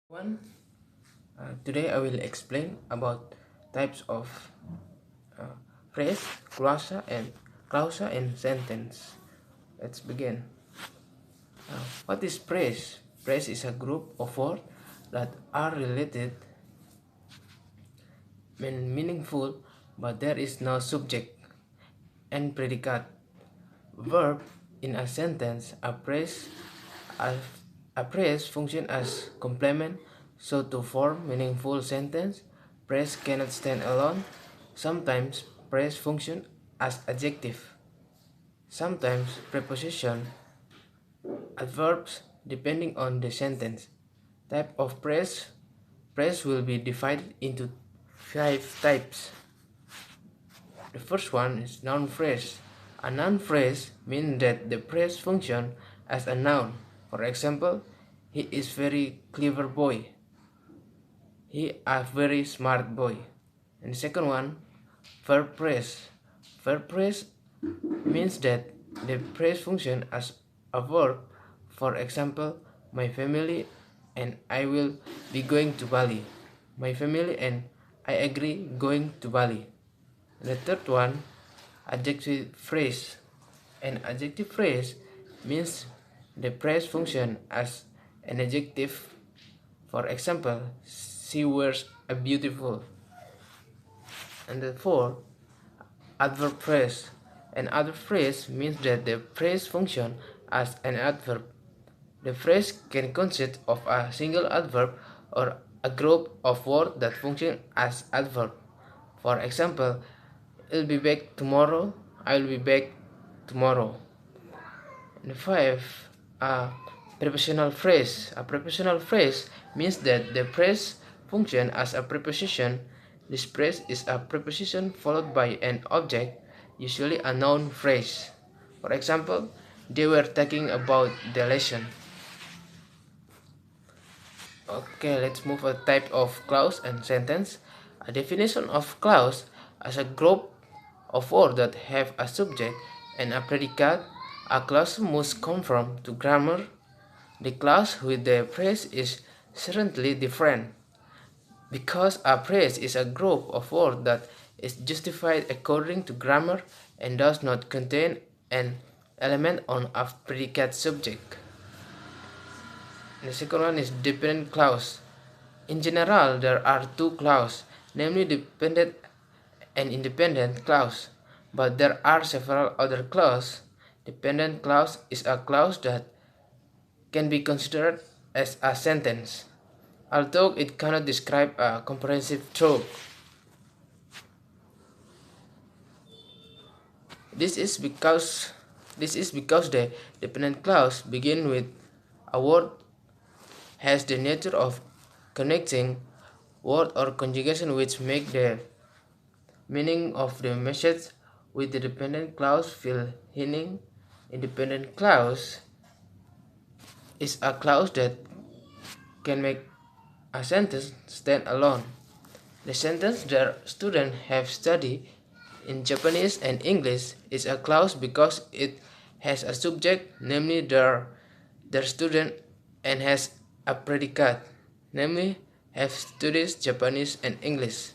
One, Today I will explain about types of phrase, clause and sentence. Let's begin. What is phrase? Phrase is a group of words that are related and meaningful, but there is no subject and predicate. Verb in a sentence. A, a phrase functions as complement, so to form meaningful sentence, phrase cannot stand alone. Sometimes phrase function as adjective. Sometimes preposition, adverbs depending on the sentence. Type of phrase. Phrase will be divided into 5 types. The first one is noun phrase. A noun phrase means that the phrase functions as a noun. For example, he is very clever boy. He a very smart boy. And the second one, verb phrase. Verb phrase means that the phrase functions as a verb. For example, my family and I will be going to Bali. My family and I agree going to Bali. The third one, adjective phrase. An adjective phrase means the phrase function as an adjective. For example, she wears a beautiful. And the fourth, adverb phrase. An adverb phrase means that the phrase function as an adverb. The phrase can consist of a single adverb or a group of words that function as adverb. For example, I'll be back tomorrow. I'll be back tomorrow. And five, a prepositional phrase. A prepositional phrase means that the phrase functions as a preposition. This phrase is a preposition followed by an object, usually a noun phrase. For example, they were talking about the lesson. Okay, let's move a type of clause and sentence. A definition of clause as a group of words that have a subject and a predicate. A clause must conform to grammar. The clause with the phrase is certainly different because a phrase is a group of words that is justified according to grammar and does not contain an element on a predicate subject. The second one is dependent clause. In general, there are two clauses, namely dependent and independent clause, but there are several other clauses. Dependent clause is a clause that can be considered as a sentence, although it cannot describe a comprehensive truth. This is because the dependent clause begins with a word has the nature of connecting word or conjugation which make the meaning of the message with the dependent clause fill in. Independent clause is a clause that can make a sentence stand alone. The sentence their students have studied in Japanese and English is a clause because it has a subject, namely their student, and has a predicate, namely have studied Japanese and English.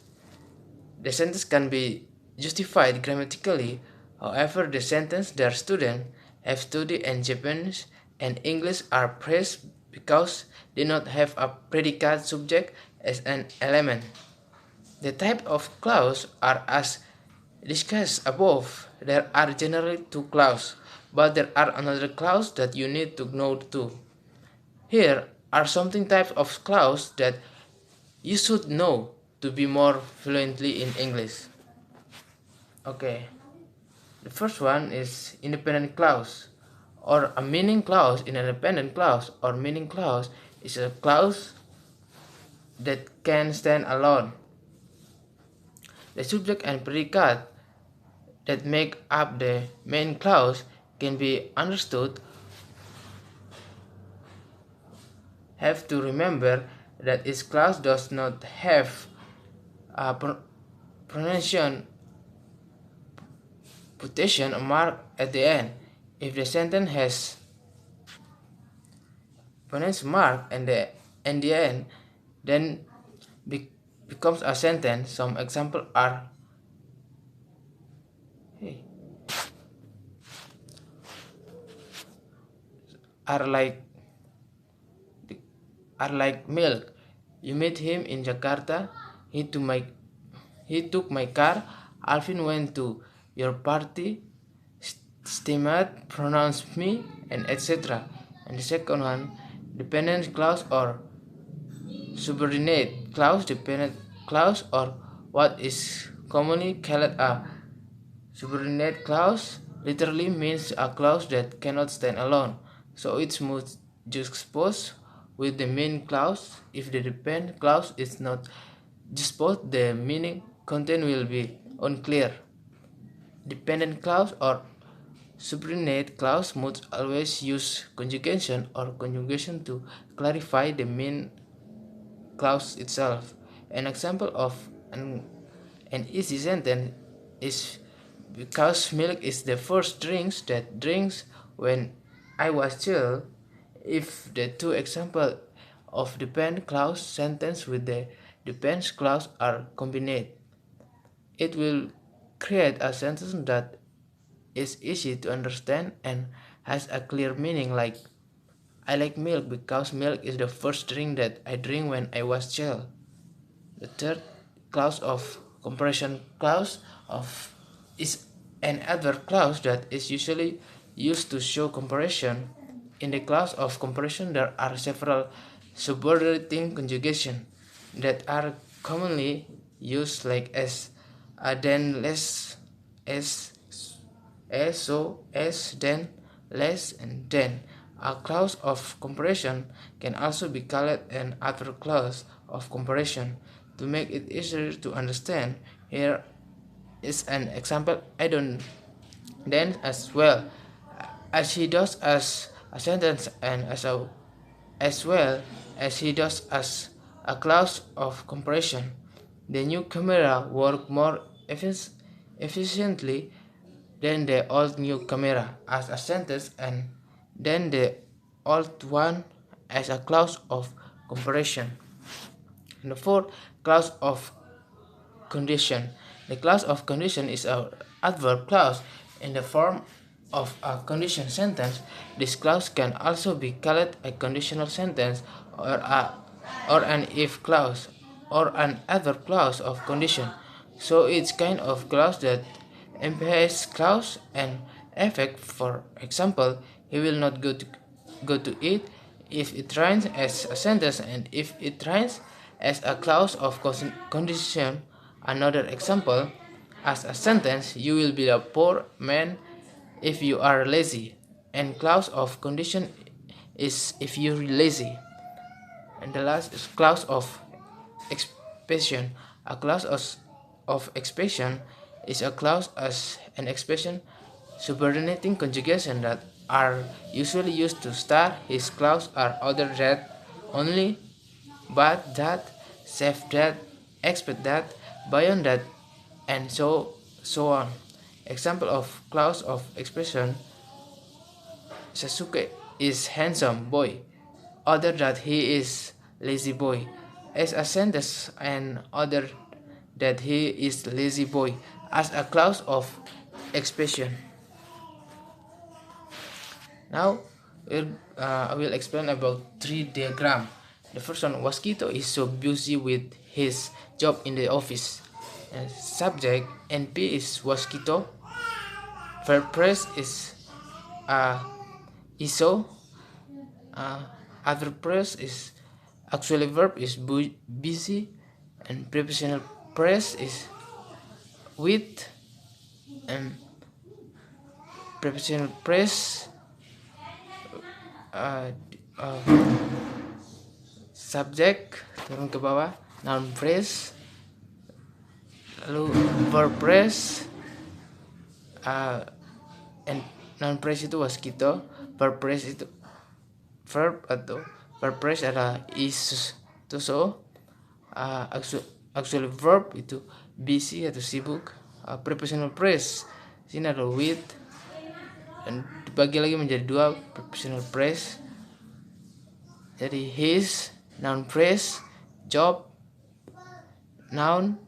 The sentence can be justified grammatically, however the sentence their student have studied in Japanese and English are praised because they not have a predicate subject as an element. The type of clause are as discussed above. There are generally two clauses, but there are another clause that you need to know too. Here are some types of clause that you should know to be more fluently in English. Okay, the first one is independent clause, or a meaning clause. In an independent clause or meaning clause is a clause that can stand alone. The subject and predicate that make up the main clause can be understood. Have to remember that each clause does not have a pronunciation punctuation mark at the end. If the sentence has punctuation mark and the end, then becomes a sentence. Some examples hey, are like milk. You met him in Jakarta. He took my car. Alvin went to your party. Stimat pronounced me, and etc. And the second one, dependent clause or subordinate clause. Dependent clause, or what is commonly called a subordinate clause, literally means a clause that cannot stand alone, so it's must juxtaposed with the main clause. If the dependent clause is not juxtaposed, the meaning content will be unclear. Dependent clause or subordinate clause must always use conjugation or conjugation to clarify the main clause itself. An example of an easy sentence is, because milk is the first drinks that drinks when I was child. If the two examples of depend clause sentence with the depends clause are combined, it will create a sentence that is easy to understand and has a clear meaning, like I like milk because milk is the first drink that I drink when I was child. The third clause of comparison clause of is an adverb clause that is usually used to show comparison. In the clause of comparison, there are several subordinating conjugation that are commonly used, like as, then, less, as, so, as, then, less, and then. A clause of comparison can also be called an adverb clause of comparison. To make it easier to understand, here is an example. I don't then as well as he does as a sentence, and as well as he does as a clause of comparison. The new camera worked more efficiently than the old new camera as a sentence, and then the old one as a clause of comparison. And the fourth, clause of condition. The clause of condition is an adverb clause in the form of a condition sentence. This clause can also be called a conditional sentence, or an if clause, or an adverb clause of condition. So it's kind of clause that implies cause and effect. For example, he will not go to eat if it rhymes as a sentence, and if it rhymes as a clause of condition. Another example, as a sentence, you will be a poor man if you are lazy, and clause of condition is if you're lazy. And the last is clause of expression. A clause of expression is a clause as an expression subordinating conjugation that are usually used to start his clause are other that, only, but that, save that, expect that, beyond that, and so on. Example of clause of expression: Sasuke is handsome boy, other that he is lazy boy. As a sentence, and other that he is lazy boy as a clause of expression. Now I will explain about tree diagram. The first one, Mosquito is so busy with his job in the office. And subject NP is Mosquito. Verb phrase is iso. Adverb phrase is auxiliary verb is busy, and prepositional phrase is with, and prepositional phrase subject turun ke bawah, noun phrase, lalu verb phrase, and noun phrase itu Mosquito, verb phrase itu verb atau verb phrase adalah is to so, auxiliary verb itu busy atau sibuk, prepositional phrase sini adalah with, dan dibagi lagi menjadi dua prepositional phrase. Jadi his noun phrase job, noun,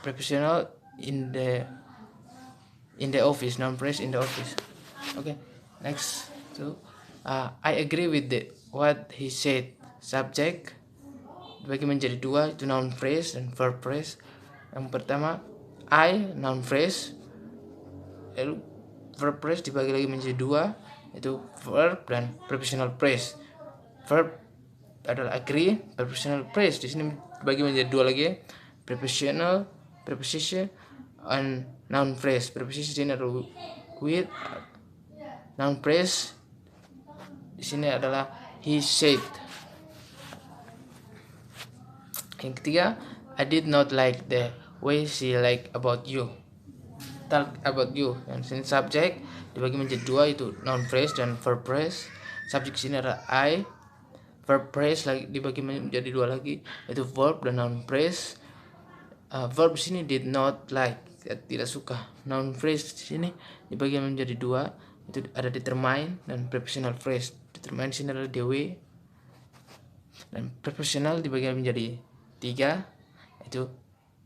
prepositional in the office, noun phrase in the office. Okay, next. So I agree with what he said. Subject dibagi menjadi dua, itu noun phrase dan verb phrase. Yang pertama I, noun phrase, lalu verb phrase dibagi lagi menjadi dua, itu verb dan prepositional phrase. Verb adalah agree, prepositional phrase di sini dibagi menjadi dua lagi, prepositional, preposition, and noun phrase. Preposition adalah with, noun phrase di sini adalah he said. Yang ketiga, I did not like the way she like about you. Talk about you. Yang sini subject dibagi menjadi dua, itu noun phrase dan verb phrase. Subjek sini adalah I, verb phrase lagi dibagi menjadi dua lagi, itu verb dan noun phrase. Verb sini did not like, tidak suka. Noun phrase sini dibagi menjadi dua, itu ada determine dan prepositional phrase. Determine sini adalah the way, dan prepositional dibagi menjadi tiga, itu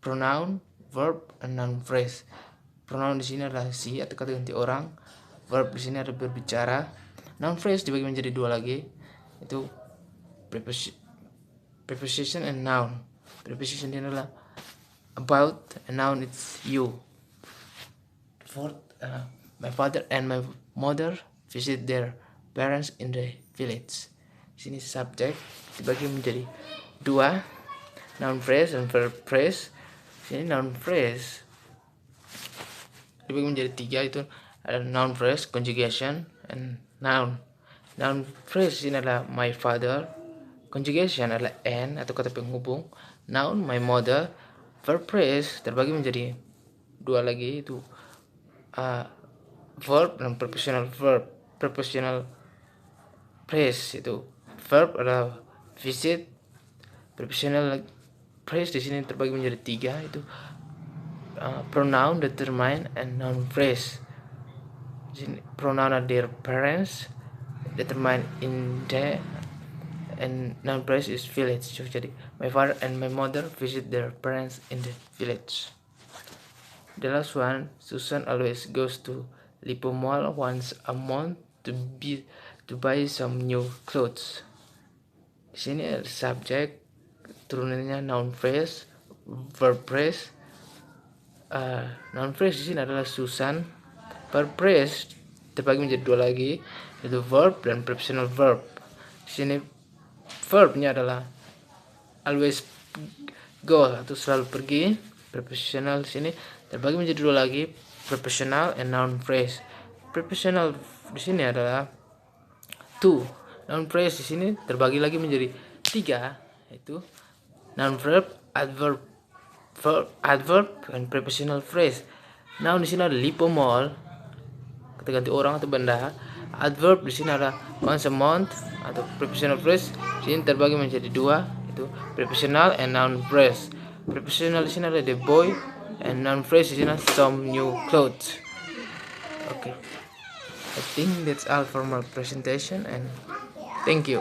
pronoun, verb, dan noun phrase. Pronoun di sini adalah she atau kata ganti orang. Verb di sini adalah berbicara. Noun phrase dibagi menjadi dua lagi, itu preposition and noun. Preposition ini adalah about, and noun it's you. Fourth, my father and my mother visit their parents in the village. Sini subject dibagi menjadi dua, noun phrase dan verb phrase. Sini noun phrase dibagi menjadi tiga, itu ada noun phrase, conjugation, and noun. Noun phrase ini adalah my father, conjugation adalah and atau kata penghubung, noun my mother. Verb phrase terbagi menjadi dua lagi, itu verb dan prepositional verb. Prepositional phrase itu verb adalah visit. Prepositional phrase di sini terbagi menjadi tiga, itu pronoun, determine, and noun phrase. Di sini pronoun are their parents, determine in the, and noun phrase is village. So, jadi my father and my mother visit their parents in the village. The last one, Susan always goes to Lipo Mall once a month to buy some new clothes. Di sini ada subject, turunannya noun phrase, verb phrase. Noun phrase di sini adalah Susan. Verb phrase terbagi menjadi dua lagi, yaitu verb dan prepositional verb. Di sini verbnya adalah always go atau selalu pergi. Prepositional di sini terbagi menjadi dua lagi, prepositional and noun phrase. Prepositional di sini adalah to. Noun phrase di sini terbagi lagi menjadi tiga, yaitu noun verb, adverb, verb, adverb, and prepositional phrase. Noun di sini ada Lipo Mall, kata ganti orang atau benda. Adverb di sini ada once a month atau prepositional phrase. Di sini terbagi menjadi dua, itu prepositional and noun phrase. Prepositional di sini ada the boy, and noun phrase di sini some new clothes. Okay, I think that's all for my presentation, and thank you.